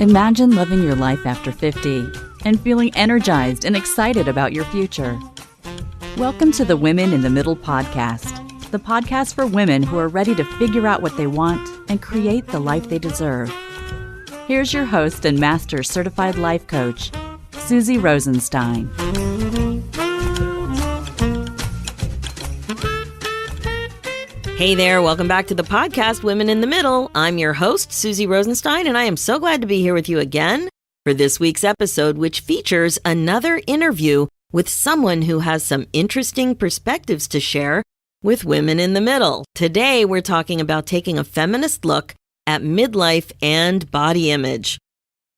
Imagine living your life after 50 and feeling energized and excited about your future. Welcome to the Women in the Middle podcast, the podcast for women who are ready to figure out what they want and create the life they deserve. Here's your host and master certified life coach, Suzy Rosenstein. Hey there, welcome back to the podcast, Women in the Middle. I'm your host, Suzy Rosenstein, and I am so glad to be here with you again for this week's episode, which features another interview with someone who has some interesting perspectives to share with women in the middle. Today, we're talking about taking a feminist look at midlife and body image.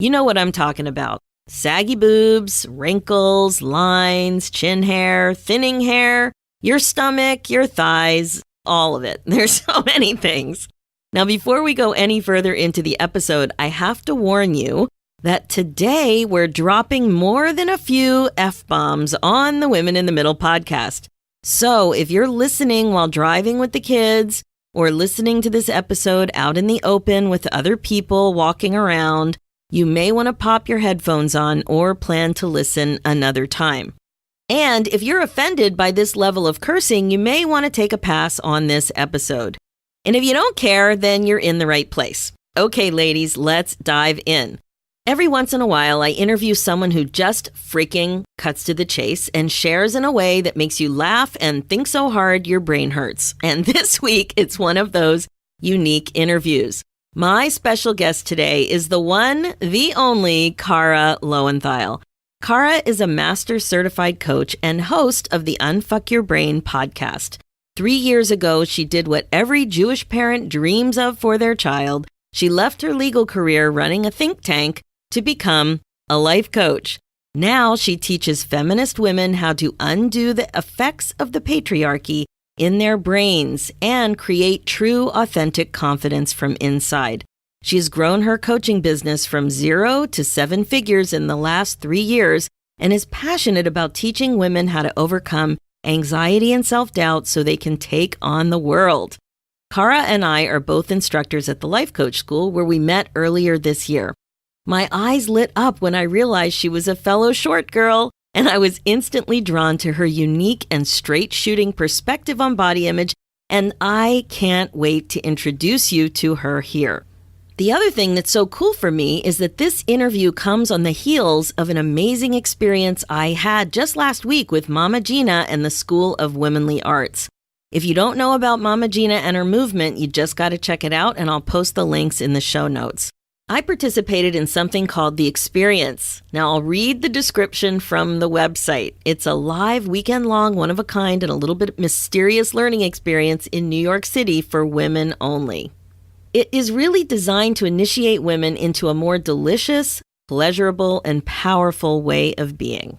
You know what I'm talking about. Saggy boobs, wrinkles, lines, chin hair, thinning hair, your stomach, your thighs, all of it. There's so many things. Now, before we go any further into the episode, I have to warn you that today we're dropping more than a few F-bombs on the Women in the Middle podcast. So if you're listening while driving with the kids or listening to this episode out in the open with other people walking around, you may want to pop your headphones on or plan to listen another time. And if you're offended by this level of cursing, you may want to take a pass on this episode. And if you don't care, then you're in the right place. Okay, ladies, let's dive in. Every once in a while, I interview someone who just freaking cuts to the chase and shares in a way that makes you laugh and think so hard your brain hurts. And this week, it's one of those unique interviews. My special guest today is the one, the only, Cara Loewentheil. Cara is a master certified coach and host of the Unfuck Your Brain podcast. 3 years ago, she did what every Jewish parent dreams of for their child. She left her legal career running a think tank to become a life coach. Now she teaches feminist women how to undo the effects of the patriarchy in their brains and create true, authentic confidence from inside. She has grown her coaching business from 0 to 7 figures in the last 3 years and is passionate about teaching women how to overcome anxiety and self-doubt so they can take on the world. Cara and I are both instructors at the Life Coach School where we met earlier this year. My eyes lit up when I realized she was a fellow short girl, and I was instantly drawn to her unique and straight-shooting perspective on body image, and I can't wait to introduce you to her here. The other thing that's so cool for me is that this interview comes on the heels of an amazing experience I had just last week with Mama Gina and the School of Womanly Arts. If you don't know about Mama Gina and her movement, you just got to check it out, and I'll post the links in the show notes. I participated in something called The Experience. Now, I'll read the description from the website. It's a live, weekend-long, one-of-a-kind, and a little bit mysterious learning experience in New York City for women only. It is really designed to initiate women into a more delicious, pleasurable, and powerful way of being.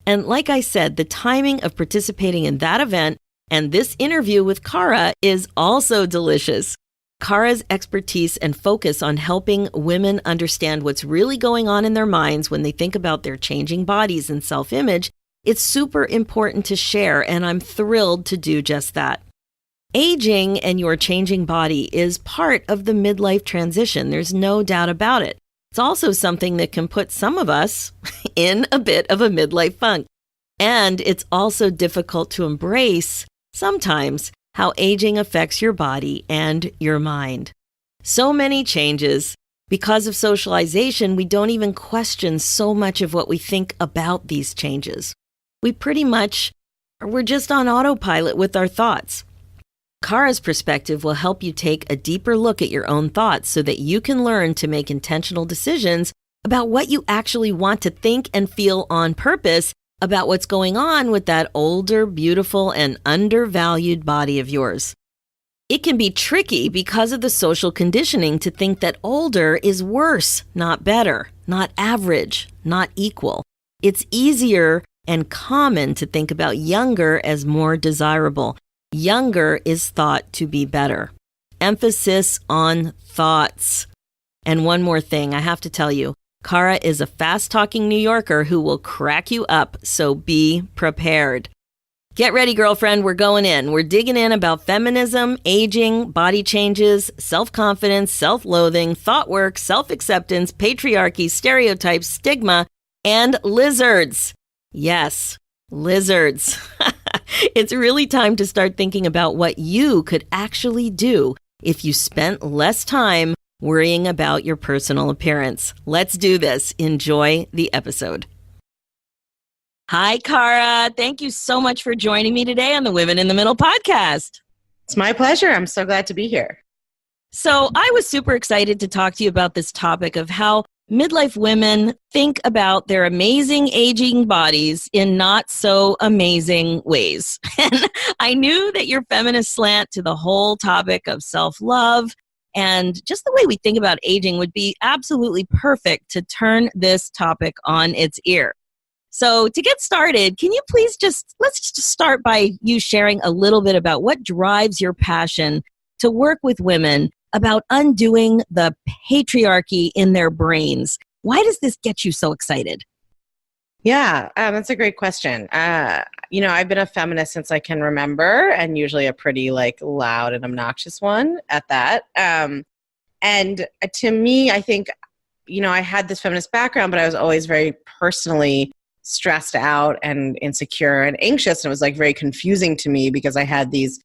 And like I said, the timing of participating in that event and this interview with Cara is also delicious. Cara's expertise and focus on helping women understand what's really going on in their minds when they think about their changing bodies and self-image, it's super important to share, and I'm thrilled to do just that. Aging and your changing body is part of the midlife transition. There's no doubt about it. It's also something that can put some of us in a bit of a midlife funk. And it's also difficult to embrace sometimes how aging affects your body and your mind. So many changes. Because of socialization, we don't even question so much of what we think about these changes. We're just on autopilot with our thoughts. Cara's perspective will help you take a deeper look at your own thoughts so that you can learn to make intentional decisions about what you actually want to think and feel on purpose about what's going on with that older, beautiful, and undervalued body of yours. It can be tricky because of the social conditioning to think that older is worse, not better, not average, not equal. It's easier and common to think about younger as more desirable. Younger is thought to be better. Emphasis on thoughts. And one more thing, I have to tell you, Cara is a fast-talking New Yorker who will crack you up, so be prepared. Get ready, girlfriend. We're going in. We're digging in about feminism, aging, body changes, self-confidence, self-loathing, thought work, self-acceptance, patriarchy, stereotypes, stigma, and lizards. Yes, lizards. It's really time to start thinking about what you could actually do if you spent less time worrying about your personal appearance. Let's do this. Enjoy the episode. Hi, Cara. Thank you so much for joining me today on the Women in the Middle podcast. It's my pleasure. I'm so glad to be here. So I was super excited to talk to you about this topic of how midlife women think about their amazing aging bodies in not so amazing ways. And I knew that your feminist slant to the whole topic of self-love and just the way we think about aging would be absolutely perfect to turn this topic on its ear. So to get started, can you please let's just start by you sharing a little bit about what drives your passion to work with women about undoing the patriarchy in their brains. Why does this get you so excited? Yeah, that's a great question. I've been a feminist since I can remember, and usually a pretty loud and obnoxious one at that. And to me, I think, I had this feminist background, but I was always very personally stressed out and insecure and anxious. And it was very confusing to me because I had these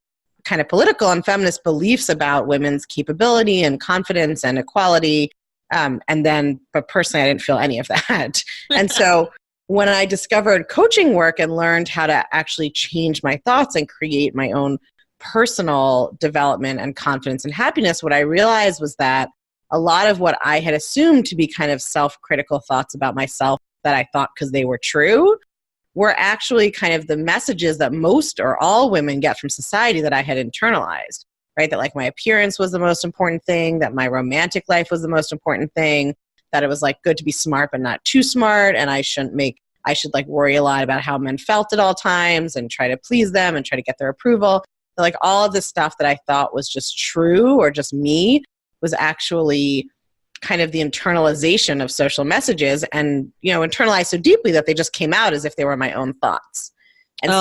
kind of political and feminist beliefs about women's capability and confidence and equality. But personally, I didn't feel any of that. And so when I discovered coaching work and learned how to actually change my thoughts and create my own personal development and confidence and happiness, what I realized was that a lot of what I had assumed to be kind of self-critical thoughts about myself that I thought because they were true were actually kind of the messages that most or all women get from society that I had internalized, right? That my appearance was the most important thing, that my romantic life was the most important thing, that it was good to be smart but not too smart, and I should worry a lot about how men felt at all times and try to please them and try to get their approval. All of this stuff that I thought was just true or just me was actually kind of the internalization of social messages and, internalized so deeply that they just came out as if they were my own thoughts. And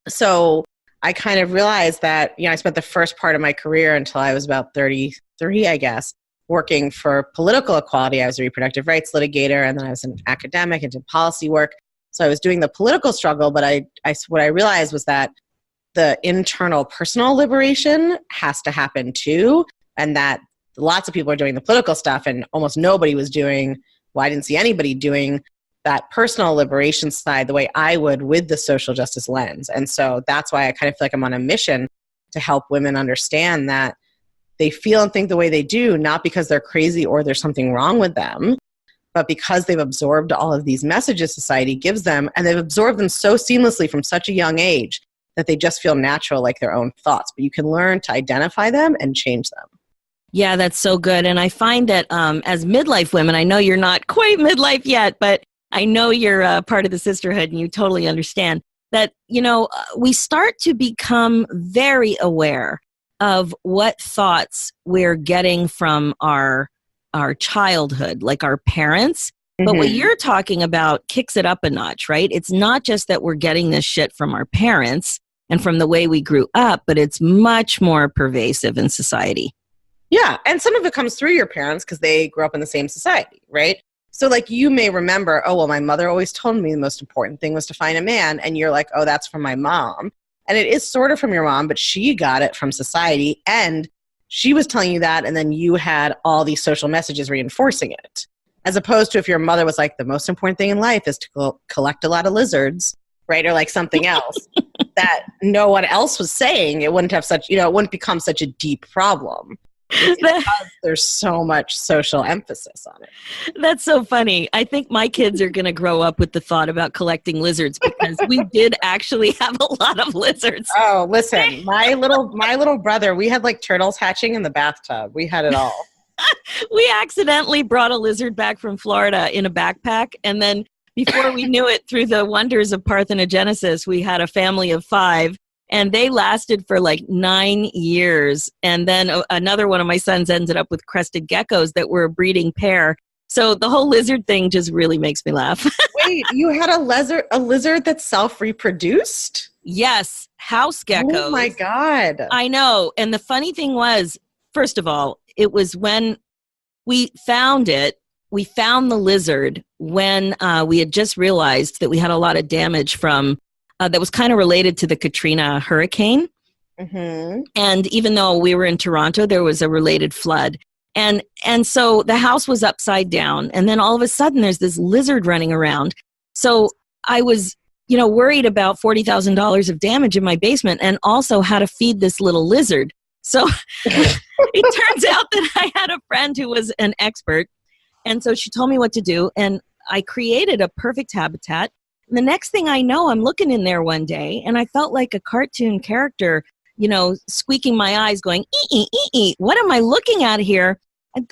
so I kind of realized that, I spent the first part of my career until I was about 33, I guess, working for political equality. I was a reproductive rights litigator, and then I was an academic and did policy work. So I was doing the political struggle, but what I realized was that the internal personal liberation has to happen too, and that lots of people are doing the political stuff and almost nobody was doing, I didn't see anybody doing that personal liberation side the way I would with the social justice lens. And so that's why I kind of feel like I'm on a mission to help women understand that they feel and think the way they do, not because they're crazy or there's something wrong with them, but because they've absorbed all of these messages society gives them, and they've absorbed them so seamlessly from such a young age that they just feel natural like their own thoughts. But you can learn to identify them and change them. Yeah, that's so good. And I find that as midlife women, I know you're not quite midlife yet, but I know you're part of the sisterhood and you totally understand that, we start to become very aware of what thoughts we're getting from our childhood, like our parents. Mm-hmm. But what you're talking about kicks it up a notch, right? It's not just that we're getting this shit from our parents and from the way we grew up, but it's much more pervasive in society. Yeah, and some of it comes through your parents because they grew up in the same society, right? So you may remember, my mother always told me the most important thing was to find a man, and you're like, oh, that's from my mom. And it is sort of from your mom, but she got it from society, and she was telling you that, and then you had all these social messages reinforcing it. As opposed to if your mother was the most important thing in life is to collect a lot of lizards, right? Or something else that no one else was saying, it wouldn't have it wouldn't become such a deep problem. Because there's so much social emphasis on it. That's so funny. I think my kids are going to grow up with the thought about collecting lizards because we did actually have a lot of lizards. Oh, listen, my little brother, we had turtles hatching in the bathtub. We had it all. We accidentally brought a lizard back from Florida in a backpack, and then before we knew it, through the wonders of parthenogenesis, we had a family of 5. And they lasted for 9 years. And then another one of my sons ended up with crested geckos that were a breeding pair. So the whole lizard thing just really makes me laugh. Wait, you had a lizard that self-reproduced? Yes, house geckos. Oh my God. I know. And the funny thing was, first of all, it was when we found it, we found the lizard when we had just realized that we had a lot of damage from, that was kind of related to the Katrina hurricane. Mm-hmm. And even though we were in Toronto, there was a related flood. And so the house was upside down. And then all of a sudden there's this lizard running around. So I was, worried about $40,000 of damage in my basement and also how to feed this little lizard. So it turns out that I had a friend who was an expert. And so she told me what to do. And I created a perfect habitat. And the next thing I know, I'm looking in there one day and I felt like a cartoon character, squeaking my eyes going, ee, what am I looking at here?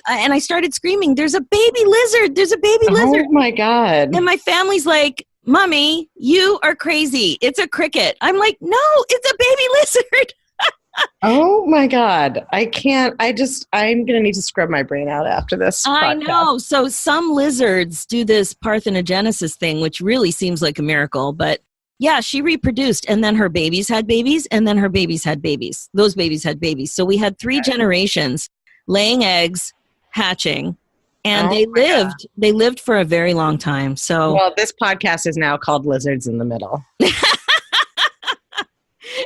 And I started screaming, there's a baby lizard. There's a baby lizard. Oh my God. And my family's like, Mommy, you are crazy. It's a cricket. I'm like, no, it's a baby lizard. Oh my God. I'm going to need to scrub my brain out after this podcast. I know. So some lizards do this parthenogenesis thing, which really seems like a miracle. But yeah, she reproduced and then her babies had babies and then her babies had babies. Those babies had babies. So we had 3 generations laying eggs, hatching, and they lived for a very long time. So well, this podcast is now called Lizards in the Middle.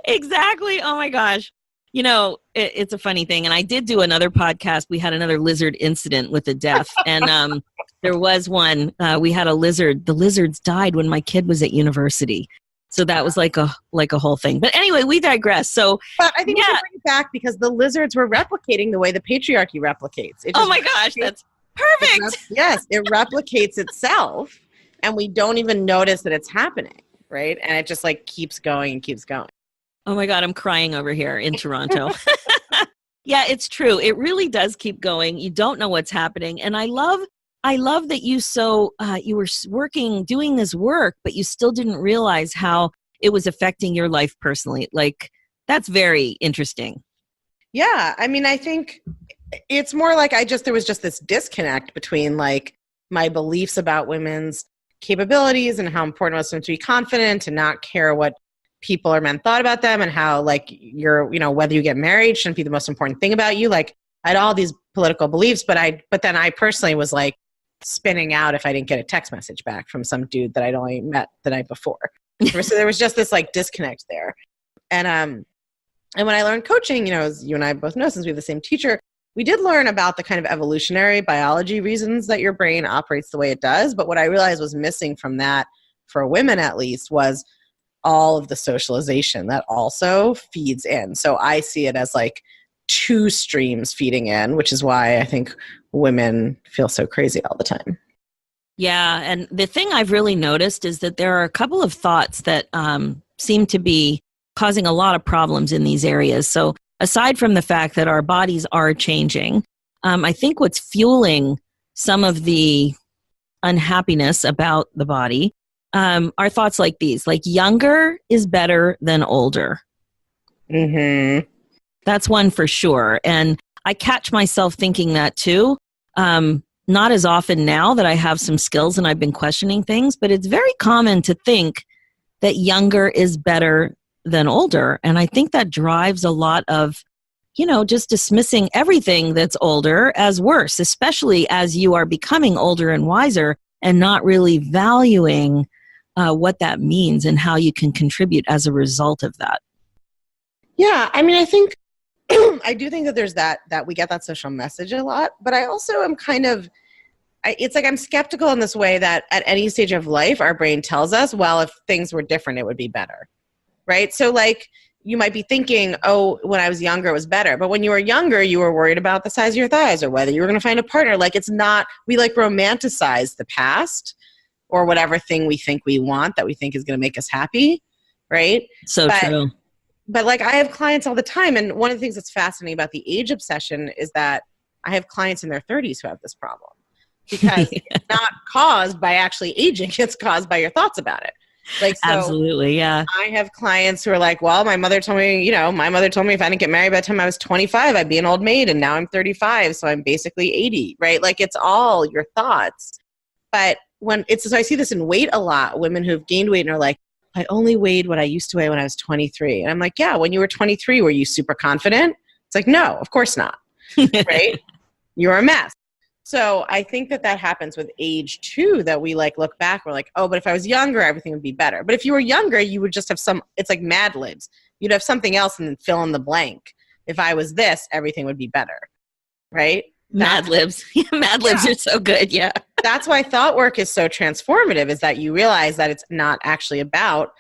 Exactly. Oh my gosh. It's a funny thing. And I did do another podcast. We had another lizard incident with a death. And there was one, we had a lizard. The lizards died when my kid was at university. So that was like a whole thing. But anyway, we digress. So, but I think we should bring it back because the lizards were replicating the way the patriarchy replicates. Oh my gosh, that's perfect. It replicates itself and we don't even notice that it's happening, right? And it just like keeps going and keeps going. Oh my God, I'm crying over here in Toronto. Yeah, it's true. It really does keep going. You don't know what's happening. And I love that you were doing this work, but you still didn't realize how it was affecting your life personally. Like, that's very interesting. Yeah. I mean, I think it's more like there was just this disconnect between like my beliefs about women's capabilities and how important it was for them to be confident and not care what people or men thought about them and how like whether you get married shouldn't be the most important thing about you. Like I had all these political beliefs, but then I personally was like spinning out if I didn't get a text message back from some dude that I'd only met the night before. So there was just this like disconnect there. And when I learned coaching, as you and I both know, since we have the same teacher, we did learn about the kind of evolutionary biology reasons that your brain operates the way it does. But what I realized was missing from that, for women at least, was all of the socialization that also feeds in. So I see it as like 2 streams feeding in, which is why I think women feel so crazy all the time. Yeah. And the thing I've really noticed is that there are a couple of thoughts that seem to be causing a lot of problems in these areas. So aside from the fact that our bodies are changing, I think what's fueling some of the unhappiness about the body are thoughts like these, like younger is better than older. Mm-hmm. That's one for sure. And I catch myself thinking that too. Not as often now that I have some skills and I've been questioning things, but it's very common to think that younger is better than older. And I think that drives a lot of, just dismissing everything that's older as worse, especially as you are becoming older and wiser and not really valuing what that means and how you can contribute as a result of that. Yeah, I mean, I think I do think that there's that we get that social message a lot, but I also am it's like I'm skeptical in this way that at any stage of life, our brain tells us, well, if things were different, it would be better, right? So like you might be thinking, oh, when I was younger, it was better. But when you were younger, you were worried about the size of your thighs or whether you were going to find a partner. Like it's not, we like romanticize the past or whatever thing we think we want that we think is going to make us happy, right? True. But like I have clients all the time, and one of the things that's fascinating about the age obsession is that I have clients in their 30s who have this problem because it's not caused by actually aging, it's caused by your thoughts about it. Like, so absolutely, yeah. I have clients who are like, well, my mother told me if I didn't get married by the time I was 25, I'd be an old maid, and now I'm 35, so I'm basically 80, right? Like it's all your thoughts. But so I see this in weight a lot, women who've gained weight and are like, I only weighed what I used to weigh when I was 23. And I'm like, yeah, when you were 23, were you super confident? It's like, no, of course not. Right? You're a mess. So I think that happens with age too, that we like look back, we're like, oh, but if I was younger, everything would be better. But if you were younger, you would just have it's like Mad Libs. You'd have something else and then fill in the blank. If I was this, everything would be better. Right? Mad Libs. Mad Libs are so good. Yeah. That's why thought work is so transformative, is that you realize that it's not actually about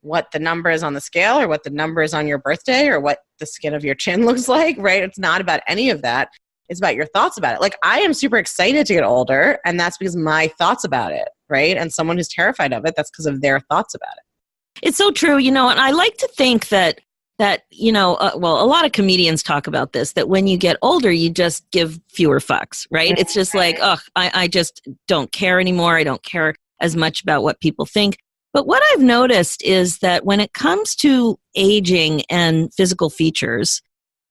what the number is on the scale or what the number is on your birthday or what the skin of your chin looks like, right? It's not about any of that. It's about your thoughts about it. Like, I am super excited to get older, and that's because my thoughts about it, right? And someone who's terrified of it, that's because of their thoughts about it. It's so true, and I like to think that a lot of comedians talk about this, that when you get older, you just give fewer fucks, right? It's just like, I just don't care anymore. I don't care as much about what people think. But what I've noticed is that when it comes to aging and physical features,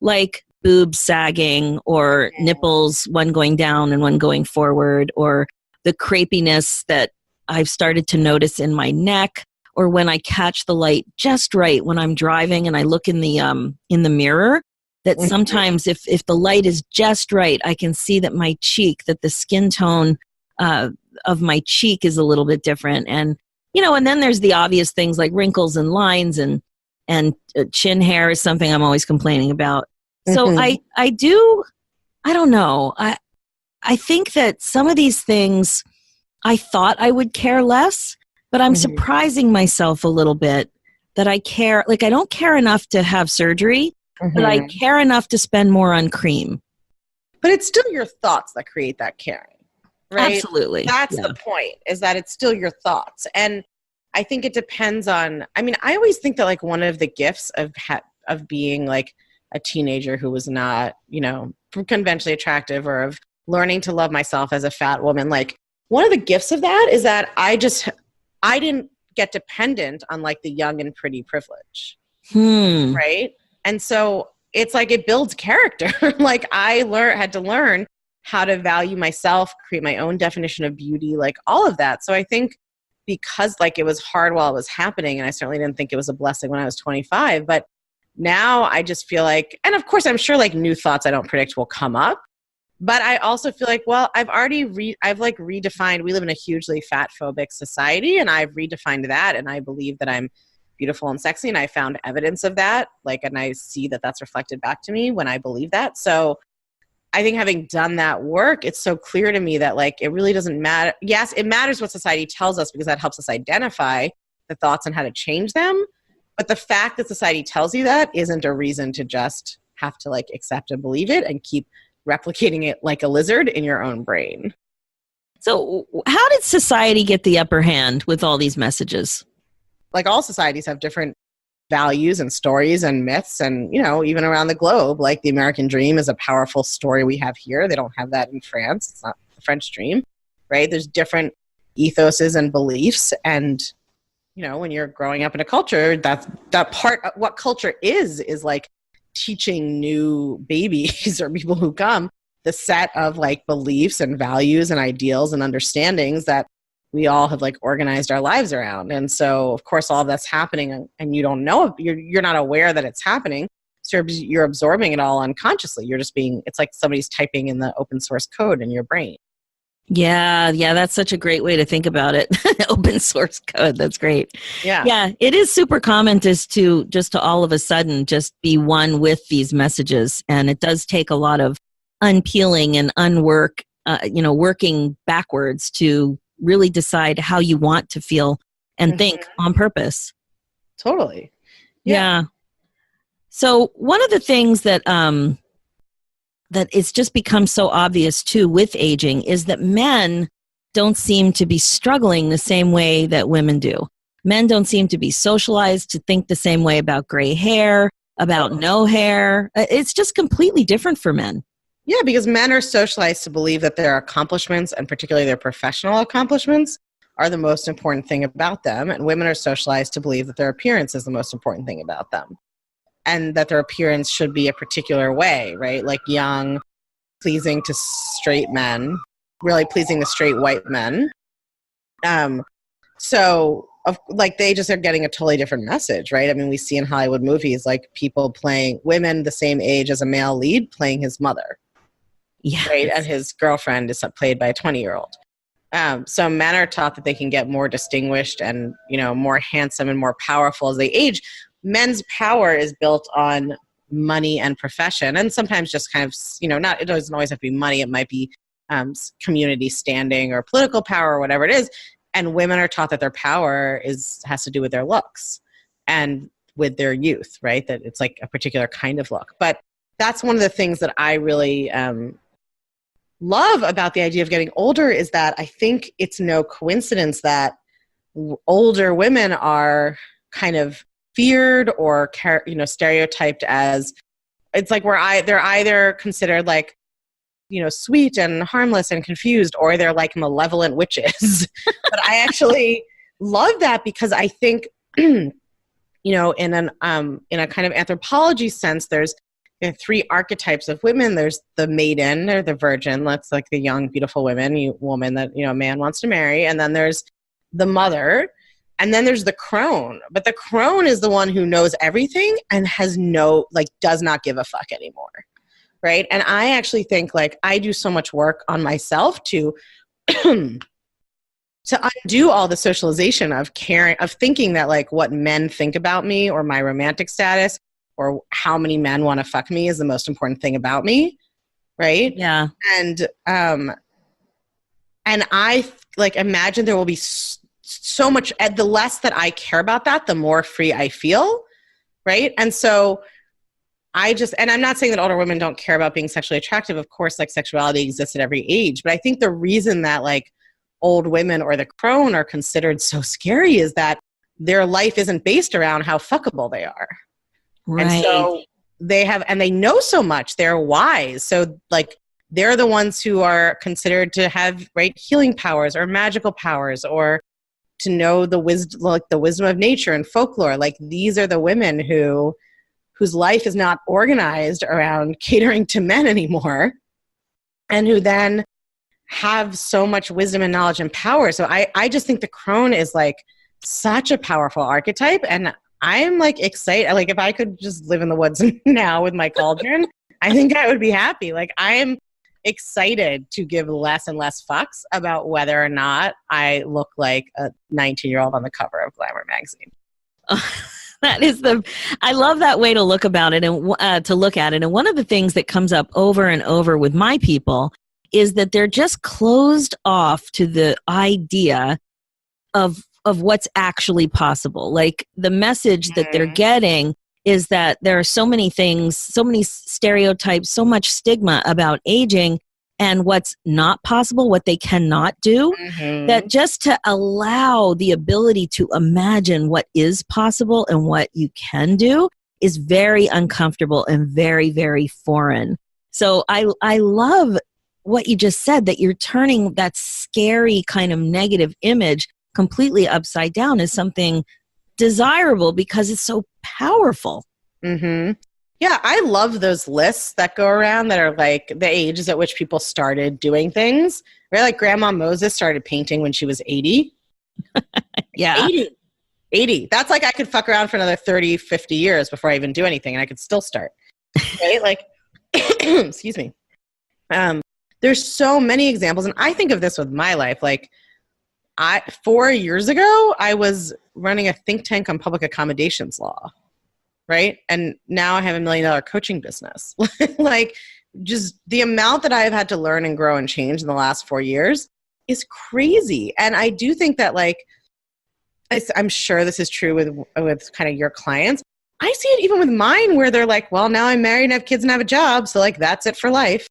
like boobs sagging or nipples, one going down and one going forward, or the crepiness that I've started to notice in my neck, or when I catch the light just right when I'm driving and I look in the mirror, that sometimes if the light is just right, I can see that that the skin tone of my cheek is a little bit different. And then there's the obvious things like wrinkles and lines and chin hair is something I'm always complaining about. So I don't know. I think that some of these things I thought I would care less, but I'm surprising myself a little bit that I care. Like, I don't care enough to have surgery, but I care enough to spend more on cream. But it's still your thoughts that create that caring, right? Absolutely. That's the point, is that it's still your thoughts. And I think it depends on, I always think that like one of the gifts of being like a teenager who was not, conventionally attractive, or of learning to love myself as a fat woman, like one of the gifts of that is that I didn't get dependent on like the young and pretty privilege. Right? And so it's like it builds character. Like I had to learn how to value myself, create my own definition of beauty, like all of that. So I think because like it was hard while it was happening, and I certainly didn't think it was a blessing when I was 25, but now I just feel like, and of course I'm sure like new thoughts I don't predict will come up. But I also feel like, well, I've redefined, we live in a hugely fat phobic society, and I've redefined that, and I believe that I'm beautiful and sexy, and I found evidence of that, and I see that that's reflected back to me when I believe that. So I think having done that work, it's so clear to me that like, it really doesn't matter. Yes, it matters what society tells us, because that helps us identify the thoughts and how to change them. But the fact that society tells you that isn't a reason to just have to like accept and believe it and keep replicating it like a lizard in your own brain. So how did society get the upper hand with all these messages? Like all societies have different values and stories and myths, and even around the globe, like the American dream is a powerful story we have here. They don't have that in France. It's not the French dream, right? There's different ethoses and beliefs, and when you're growing up in a culture, that part of what culture is like teaching new babies or people who come the set of like beliefs and values and ideals and understandings that we all have like organized our lives around. And so of course all of that's happening, and you don't know, you're not aware that it's happening. So you're absorbing it all unconsciously. It's like somebody's typing in the open source code in your brain. Yeah, that's such a great way to think about it. Open source code, that's great. Yeah, it is super common to all of a sudden just be one with these messages, and it does take a lot of unpeeling and working backwards to really decide how you want to feel and think on purpose. Totally. Yeah. So one of the things that it's just become so obvious too with aging is that men don't seem to be struggling the same way that women do. Men don't seem to be socialized to think the same way about gray hair, about no hair. It's just completely different for men. Yeah, because men are socialized to believe that their accomplishments, and particularly their professional accomplishments, are the most important thing about them. And women are socialized to believe that their appearance is the most important thing about them. And that their appearance should be a particular way, right? Like young, pleasing to straight men, really pleasing to straight white men, So they just are getting a totally different message, right? I mean, we see in Hollywood movies, like people playing women the same age as a male lead playing his mother. Yes. Right. And his girlfriend is played by a 20-year-old. So men are taught that they can get more distinguished and, more handsome and more powerful as they age. Men's power is built on money and profession. And sometimes just kind of, it doesn't always have to be money. It might be community standing or political power or whatever it is. And women are taught that their power has to do with their looks and with their youth, right? That it's like a particular kind of look. But that's one of the things that I really love about the idea of getting older is that I think it's no coincidence that older women are kind of feared or stereotyped as, it's like they're either considered like, sweet and harmless and confused, or they're like malevolent witches. But I actually love that because I think, in a kind of anthropology sense, there's three archetypes of women. There's the maiden or the virgin. That's like the young, beautiful woman that, a man wants to marry. And then there's the mother. And then there's the crone. But the crone is the one who knows everything and does not give a fuck anymore. Right. And I actually think I do so much work on myself to undo all the socialization of caring, of thinking that what men think about me or my romantic status or how many men want to fuck me is the most important thing about me. Right. Yeah. And I imagine there will be so much, the less that I care about that, the more free I feel. Right. And so and I'm not saying that older women don't care about being sexually attractive. Of course, sexuality exists at every age. But I think the reason that old women or the crone are considered so scary is that their life isn't based around how fuckable they are. Right. And so they know so much. They're wise. So they're the ones who are considered to have healing powers or magical powers or to know the wisdom of nature and folklore. These are the women whose life is not organized around catering to men anymore, and who then have so much wisdom and knowledge and power. So I just think the crone is such a powerful archetype, and I'm excited. If I could just live in the woods now with my cauldron, I think I would be happy. I'm excited to give less and less fucks about whether or not I look like a 19-year-old on the cover of Glamour magazine. I love that way to look about it and to look at it. And one of the things that comes up over and over with my people is that they're just closed off to the idea of what's actually possible. The message that they're getting is that there are so many things, so many stereotypes, so much stigma about aging and what's not possible, what they cannot do, that just to allow the ability to imagine what is possible and what you can do is very uncomfortable and very, very foreign. So I love what you just said, that you're turning that scary kind of negative image completely upside down as something desirable because it's so powerful. Mm-hmm. Yeah, I love those lists that go around that are the ages at which people started doing things. Right? Grandma Moses started painting when she was 80. Yeah. 80. That's I could fuck around for another 30, 50 years before I even do anything, and I could still start. Right? Excuse me. There's so many examples, and I think of this with my life. 4 years ago, I was running a think tank on public accommodations law. Right? And now I have $1 million coaching business. Just the amount that I've had to learn and grow and change in the last 4 years is crazy. And I do think that I'm sure this is true with kind of your clients. I see it even with mine where they're well, now I'm married and have kids and have a job. So that's it for life.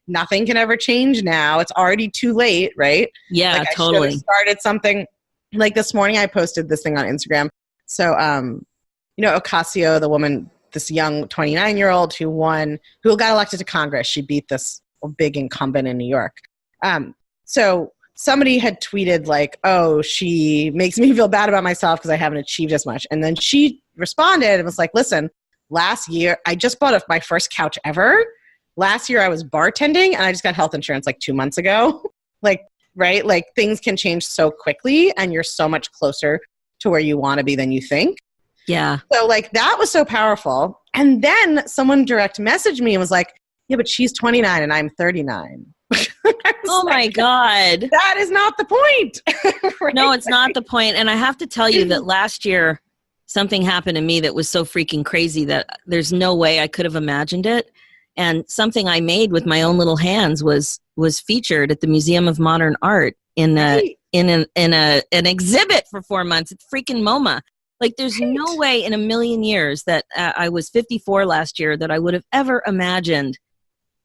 Nothing can ever change now. It's already too late. Right? Yeah, totally. I should have started something this morning. I posted this thing on Instagram. So, Ocasio, the woman, this young 29-year-old who got elected to Congress, she beat this big incumbent in New York. So somebody had tweeted oh, she makes me feel bad about myself because I haven't achieved as much. And then she responded and was listen, last year, I just bought my first couch ever. Last year I was bartending and I just got health insurance 2 months ago. right? Like things can change so quickly and you're so much closer to where you want to be than you think. Yeah. So like that was so powerful. And then someone direct messaged me and was like, yeah, but she's 29 and I'm 39. Oh my God. That is not the point. Right? No, it's not the point. And I have to tell you that last year, something happened to me that was so freaking crazy that there's no way I could have imagined it. And something I made with my own little hands was featured at the Museum of Modern Art in an exhibit for 4 months. It's freaking MoMA. Like there's no way in a million years that I was 54 last year that I would have ever imagined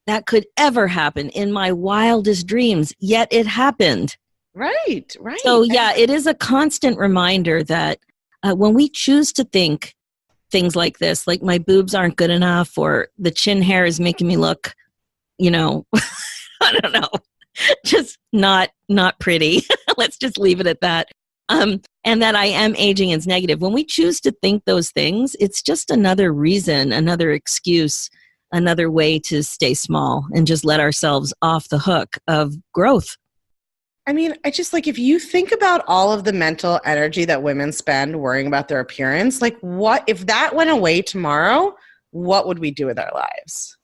that could ever happen in my wildest dreams. Yet it happened. Right. So yeah, it is a constant reminder that when we choose to think things like this, like my boobs aren't good enough or the chin hair is making me look, I don't know, just not pretty. Let's just leave it at that. And that I am aging is negative. When we choose to think those things, it's just another reason, another excuse, another way to stay small and just let ourselves off the hook of growth. I mean, I just like, if you think about all of the mental energy that women spend worrying about their appearance, like what, if that went away tomorrow, what would we do with our lives?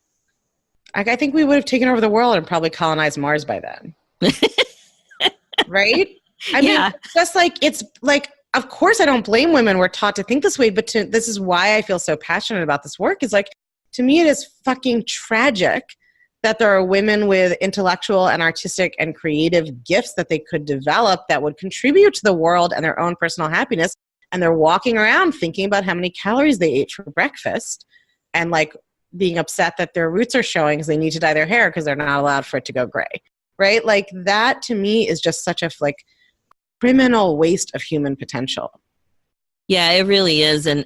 Like, I think we would have taken over the world and probably colonized Mars by then. Right? I mean, just like, it's like, of course I don't blame women. We're taught to think this way, but this is why I feel so passionate about this work is like, to me, it is fucking tragic that there are women with intellectual and artistic and creative gifts that they could develop that would contribute to the world and their own personal happiness. And they're walking around thinking about how many calories they ate for breakfast and like being upset that their roots are showing because they need to dye their hair because they're not allowed for it to go gray. Right? Like that to me is just such a like criminal waste of human potential. Yeah, it really is. And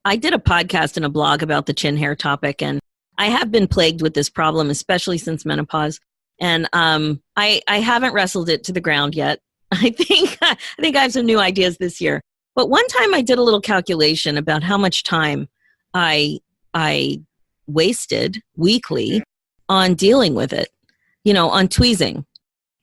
I did a podcast and a blog about the chin hair topic, and I have been plagued with this problem, especially since menopause. And I haven't wrestled it to the ground yet. I think I have some new ideas this year. But one time I did a little calculation about how much time I wasted weekly on dealing with it, on tweezing.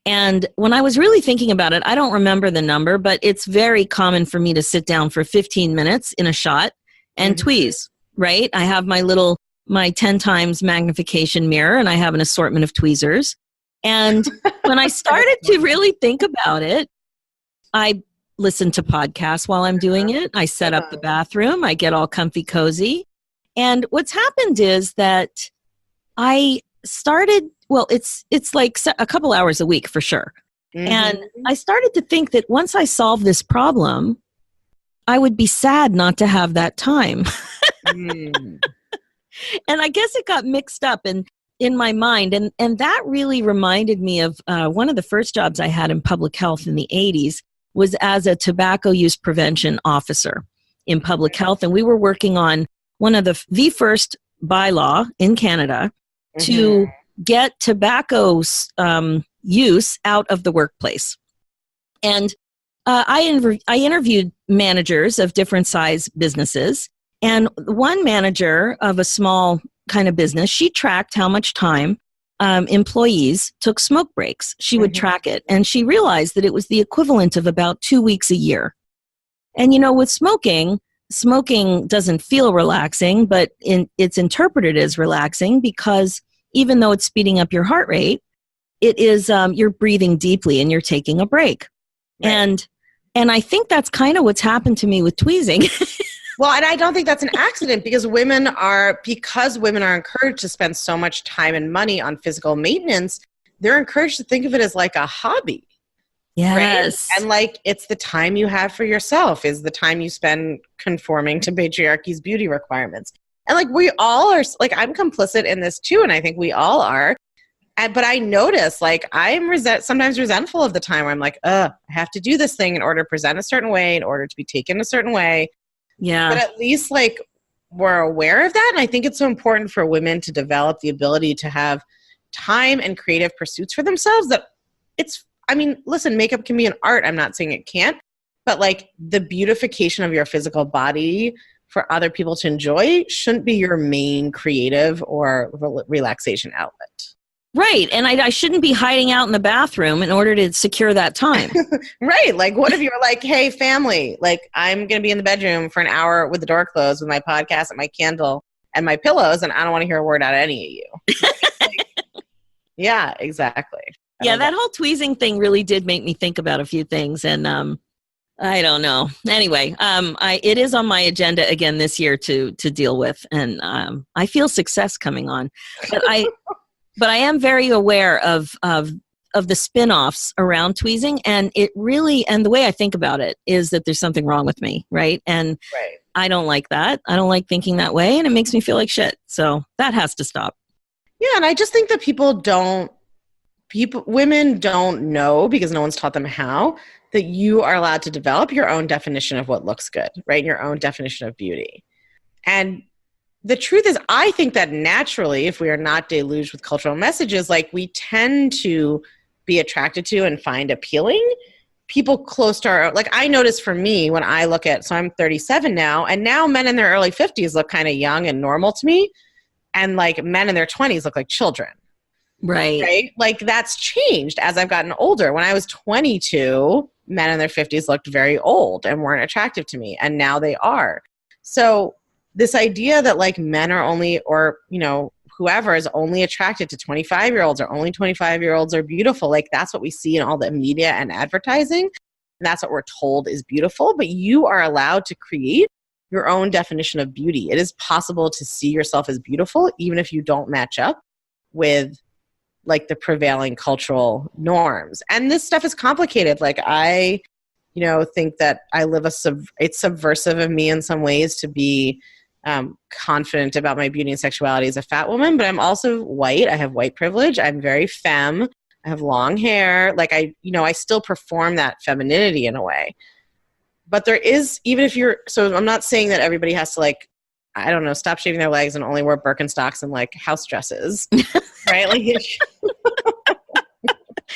And when I was really thinking about it, I don't remember the number, but it's very common for me to sit down for 15 minutes in a shot and tweeze, right? I have my 10 times magnification mirror and I have an assortment of tweezers. And when I started to really think about it, I listen to podcasts while I'm doing it. I set up the bathroom. I get all comfy cozy. And what's happened is that I started, it's like a couple hours a week for sure. Mm-hmm. And I started to think that once I solve this problem, I would be sad not to have that time. And I guess it got mixed up in my mind. And that really reminded me of one of the first jobs I had in public health in the 80s was as a tobacco use prevention officer in public health. And we were working on one of the first bylaw in Canada to get tobacco use out of the workplace. And I interviewed managers of different size businesses. And one manager of a small kind of business, she tracked how much time employees took smoke breaks. She would track it. And she realized that it was the equivalent of about 2 weeks a year. And, with smoking doesn't feel relaxing, but it's interpreted as relaxing because even though it's speeding up your heart rate, it is you're breathing deeply and you're taking a break. Right. And I think that's kind of what's happened to me with tweezing. Well, and I don't think that's an accident because women are encouraged to spend so much time and money on physical maintenance, they're encouraged to think of it as like a hobby. Yes. Right? And like it's the time you have for yourself is the time you spend conforming to patriarchy's beauty requirements. And like we all are, like I'm complicit in this too, and I think we all are. But I notice like I'm sometimes resentful of the time where I'm like, I have to do this thing in order to present a certain way, in order to be taken a certain way. Yeah. But at least like we're aware of that. And I think it's so important for women to develop the ability to have time and creative pursuits for themselves that listen, makeup can be an art. I'm not saying it can't, but like the beautification of your physical body for other people to enjoy shouldn't be your main creative or relaxation outlet. Right. And I shouldn't be hiding out in the bathroom in order to secure that time. Right. Like, what if you're like, hey, family, like, I'm going to be in the bedroom for an hour with the door closed with my podcast and my candle and my pillows, and I don't want to hear a word out of any of you. Like, yeah, exactly. Yeah, that whole tweezing thing really did make me think about a few things. And I don't know. Anyway, it is on my agenda again this year to deal with. And I feel success coming on. But I am very aware of the spin-offs around tweezing, and it really, and the way I think about it is that there's something wrong with me, right? And I don't like that. I don't like thinking that way, and it makes me feel like shit. So that has to stop. Yeah, and I just think that women don't know, because no one's taught them how, that you are allowed to develop your own definition of what looks good, right? Your own definition of beauty. And the truth is, I think that naturally, if we are not deluged with cultural messages, like, we tend to be attracted to and find appealing people close to our, like, I notice for me when I look at, so I'm 37 now, and now men in their early 50s look kind of young and normal to me. And like men in their 20s look like children. Right? Like, that's changed as I've gotten older. When I was 22, men in their 50s looked very old and weren't attractive to me. And now they are. So this idea that like men are only, or, you know, whoever is only attracted to 25-year-olds, or only 25-year-olds are beautiful. Like, that's what we see in all the media and advertising. And that's what we're told is beautiful. But you are allowed to create your own definition of beauty. It is possible to see yourself as beautiful, even if you don't match up with like the prevailing cultural norms. And this stuff is complicated. Like, I, you know, think that I live it's subversive of me in some ways to be confident about my beauty and sexuality as a fat woman, but I'm also white. I have white privilege. I'm very femme. I have long hair. Like, I still perform that femininity in a way. But there is, even if so I'm not saying that everybody has to, like, I don't know, stop shaving their legs and only wear Birkenstocks and like house dresses, right? Like,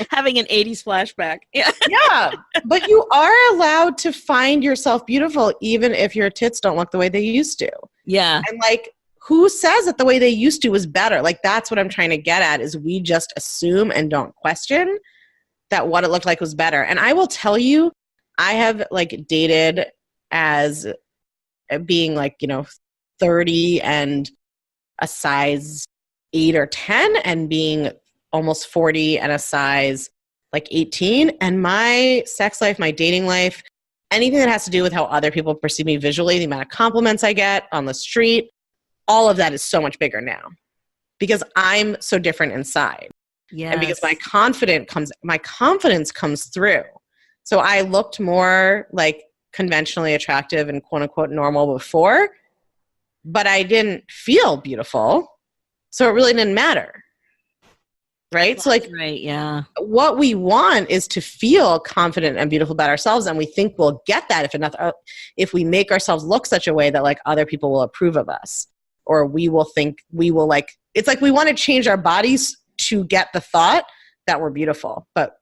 having an 80s flashback. Yeah. But you are allowed to find yourself beautiful, even if your tits don't look the way they used to. Yeah. And like, who says that the way they used to was better? Like, that's what I'm trying to get at, is we just assume and don't question that what it looked like was better. And I will tell you, I have like dated as being like, 30 and a size 8 or 10, and being almost 40 and a size like 18. And my sex life, my dating life, anything that has to do with how other people perceive me visually, the amount of compliments I get on the street, all of that is so much bigger now because I'm so different inside. Yes. And because my confidence comes through. So I looked more like conventionally attractive and quote unquote normal before, but I didn't feel beautiful. So it really didn't matter. Right? That's so like, right, yeah. What we want is to feel confident and beautiful about ourselves. And we think we'll get that if we make ourselves look such a way that like other people will approve of us, or we will think we will like, it's like we want to change our bodies to get the thought that we're beautiful, but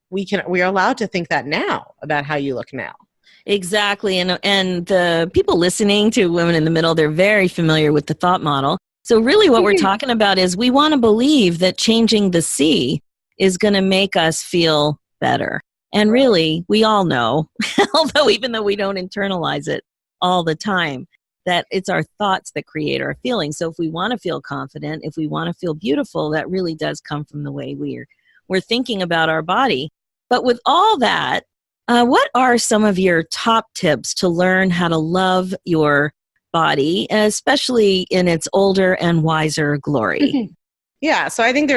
we are allowed to think that now about how you look now. Exactly. And the people listening to Women in the Middle, they're very familiar with the thought model. So really what we're talking about is we want to believe that changing the C is going to make us feel better. And really, we all know, even though we don't internalize it all the time, that it's our thoughts that create our feelings. So if we want to feel confident, if we want to feel beautiful, that really does come from the way we're thinking about our body. But with all that, what are some of your top tips to learn how to love your body, especially in its older and wiser glory? Yeah, so I think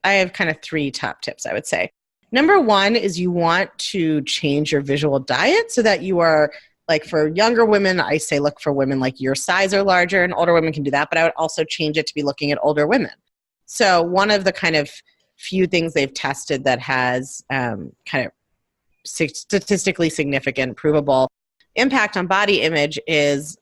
I have kind of 3 top tips, I would say. Number 1 is you want to change your visual diet so that you are, like for younger women, I say look for women like your size or larger, and older women can do that, but I would also change it to be looking at older women. So one of the kind of few things they've tested that has kind of statistically significant, provable impact on body image is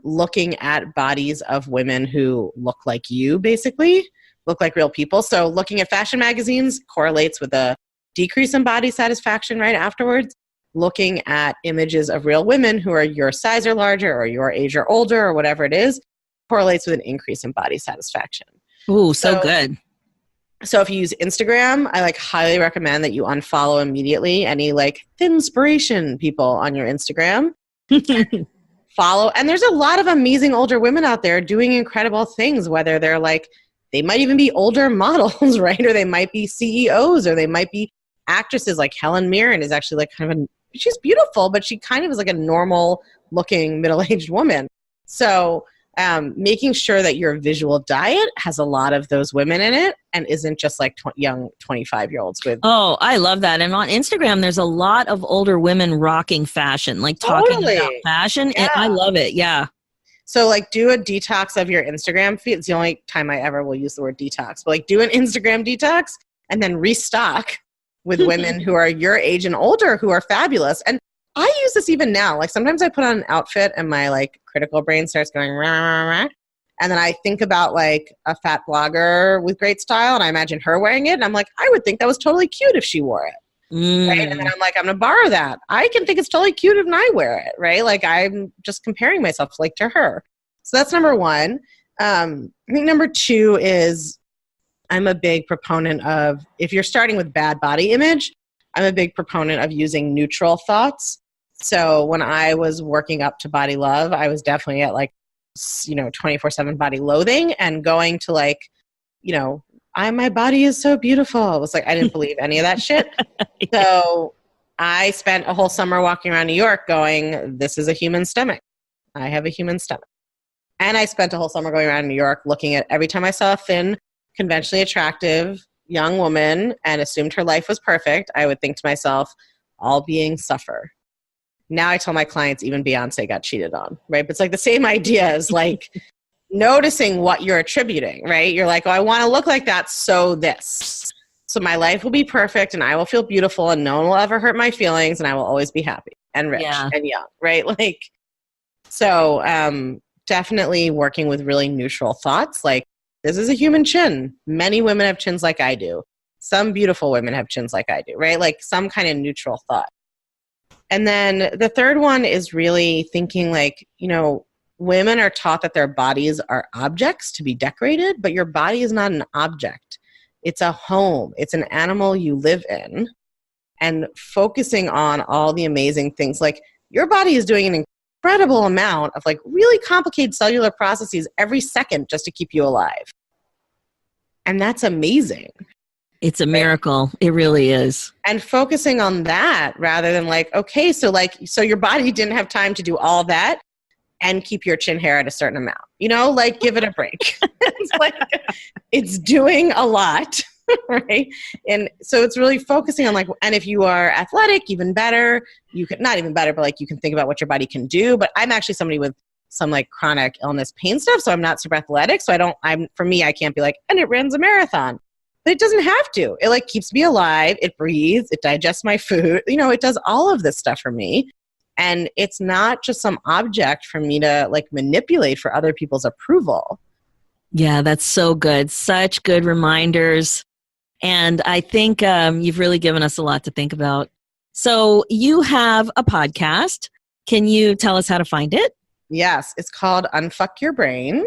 looking at bodies of women who look like you, basically, look like real people. So looking at fashion magazines correlates with a decrease in body satisfaction right afterwards. Looking at images of real women who are your size or larger, or your age or older, or whatever it is, correlates with an increase in body satisfaction. Ooh, so good. So if you use Instagram, I like highly recommend that you unfollow immediately any like thinspiration people on your Instagram. Follow. And there's a lot of amazing older women out there doing incredible things, whether they're like, they might even be older models, right? Or they might be CEOs, or they might be actresses. Like Helen Mirren is actually like kind of she's beautiful, but she kind of is like a normal looking middle-aged woman. So making sure that your visual diet has a lot of those women in it and isn't just like young 25-year-olds with. Oh, I love that. And on Instagram, there's a lot of older women rocking fashion, like talking about fashion. Yeah. And I love it. Yeah. So like do a detox of your Instagram feed. It's the only time I ever will use the word detox, but like do an Instagram detox and then restock with women who are your age and older who are fabulous. And I use this even now. Like sometimes I put on an outfit and my like critical brain starts going rah, rah, rah, and then I think about like a fat blogger with great style and I imagine her wearing it and I'm like, I would think that was totally cute if she wore it. Right? And then I'm like, I'm gonna borrow that. I can think it's totally cute if I wear it, right? Like I'm just comparing myself like to her. So that's number one. I think number two is I'm a big proponent of, if you're starting with bad body image, I'm a big proponent of using neutral thoughts. So when I was working up to body love, I was definitely at like, 24/7 body loathing and going to like, my body is so beautiful. It was like, I didn't believe any of that shit. So I spent a whole summer walking around New York going, this is a human stomach. I have a human stomach. And I spent a whole summer going around New York looking at every time I saw a thin, conventionally attractive young woman and assumed her life was perfect, I would think to myself, all beings suffer. Now I tell my clients even Beyonce got cheated on, right? But it's like the same idea as like noticing what you're attributing, right? You're like, oh, I want to look like that, so this. So my life will be perfect and I will feel beautiful and no one will ever hurt my feelings and I will always be happy and rich and young, right? Like, so definitely working with really neutral thoughts. Like, this is a human chin. Many women have chins like I do. Some beautiful women have chins like I do, right? Like some kind of neutral thought. And then the third one is really thinking like, women are taught that their bodies are objects to be decorated, but your body is not an object. It's a home. It's an animal you live in. And focusing on all the amazing things, like your body is doing an incredible amount of like really complicated cellular processes every second just to keep you alive. And that's amazing. It's a miracle. Right? It really is. And focusing on that rather than like, okay, so your body didn't have time to do all that and keep your chin hair at a certain amount, like give it a break. It's like, it's doing a lot, right? And so it's really focusing on like, and if you are athletic, even better, you can, not even better, but like you can think about what your body can do. But I'm actually somebody with some like chronic illness pain stuff. So I'm not super athletic. So for me, I can't be like, and it runs a marathon. But it doesn't have to. It like keeps me alive. It breathes. It digests my food. It does all of this stuff for me. And it's not just some object for me to like manipulate for other people's approval. Yeah, that's so good. Such good reminders. And I think you've really given us a lot to think about. So you have a podcast. Can you tell us how to find it? Yes, it's called Unfuck Your Brain.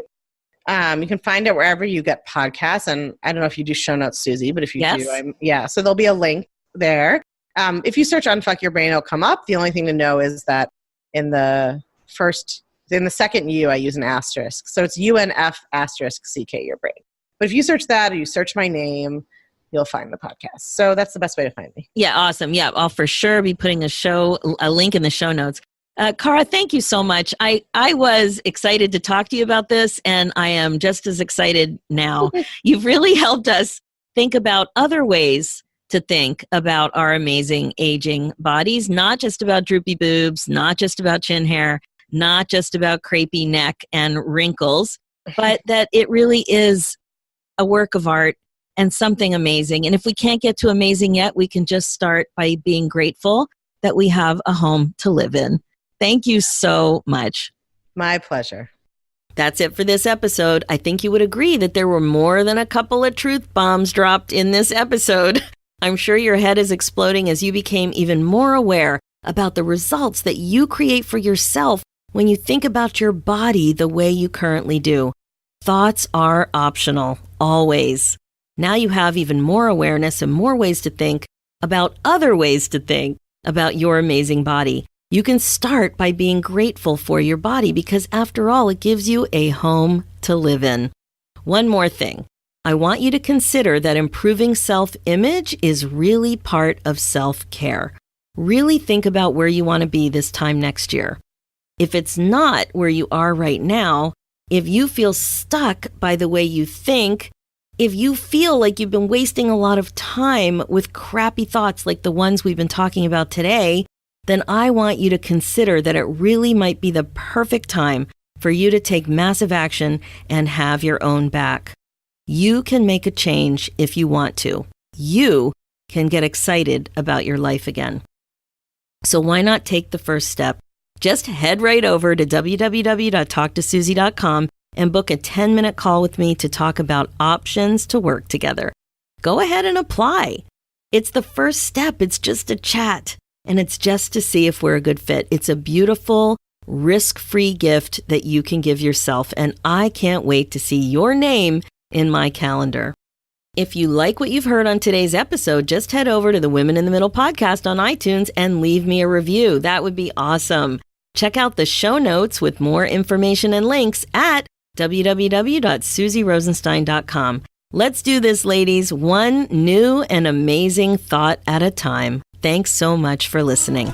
You can find it wherever you get podcasts. And I don't know if you do show notes, Suzy, but if you do, so there'll be a link there. If you search Unfuck Your Brain, it'll come up. The only thing to know is that in the second U, I use an asterisk. So it's UNF asterisk CK Your Brain. But if you search that or you search my name, you'll find the podcast. So that's the best way to find me. Yeah, awesome. Yeah, I'll for sure be putting a link in the show notes. Cara, thank you so much. I was excited to talk to you about this, and I am just as excited now. You've really helped us think about other ways to think about our amazing aging bodies, not just about droopy boobs, not just about chin hair, not just about crepey neck and wrinkles, but that it really is a work of art and something amazing. And if we can't get to amazing yet, we can just start by being grateful that we have a home to live in. Thank you so much. My pleasure. That's it for this episode. I think you would agree that there were more than a couple of truth bombs dropped in this episode. I'm sure your head is exploding as you became even more aware about the results that you create for yourself when you think about your body the way you currently do. Thoughts are optional, always. Now you have even more awareness and more ways to think about other ways to think about your amazing body. You can start by being grateful for your body because after all, it gives you a home to live in. One more thing. I want you to consider that improving self-image is really part of self-care. Really think about where you want to be this time next year. If it's not where you are right now, if you feel stuck by the way you think, if you feel like you've been wasting a lot of time with crappy thoughts like the ones we've been talking about today, then I want you to consider that it really might be the perfect time for you to take massive action and have your own back. You can make a change if you want to. You can get excited about your life again. So why not take the first step? Just head right over to www.talktosuzy.com and book a 10-minute call with me to talk about options to work together. Go ahead and apply. It's the first step. It's just a chat, and it's just to see if we're a good fit. It's a beautiful, risk-free gift that you can give yourself, and I can't wait to see your name in my calendar. If you like what you've heard on today's episode, just head over to the Women in the Middle podcast on iTunes and leave me a review. That would be awesome. Check out the show notes with more information and links at www.suzyrosenstein.com. Let's do this, ladies, one new and amazing thought at a time. Thanks so much for listening.